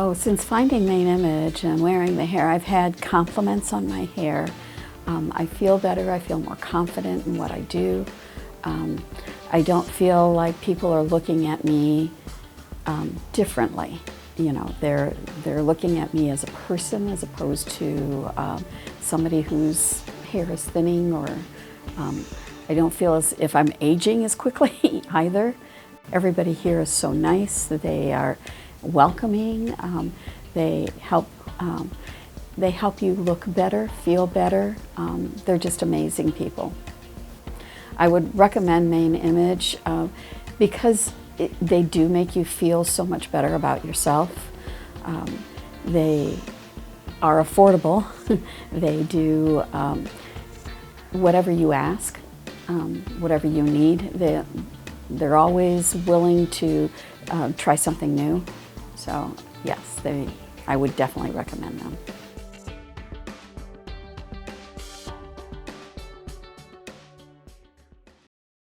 Oh, since finding Main Image and wearing the hair, I've had compliments on my hair. I feel better, I feel more confident in what I do. I don't feel like people are looking at me differently. You know, they're looking at me as a person as opposed to somebody whose hair is thinning, or I don't feel as if I'm aging as quickly either. Everybody here is so nice. They are welcoming. They help you look better, feel better. They're just amazing people. I would recommend Main Image because they do make you feel so much better about yourself. They are affordable. They do whatever you ask, whatever you need. They're always willing to try something new. So yes, I would definitely recommend them.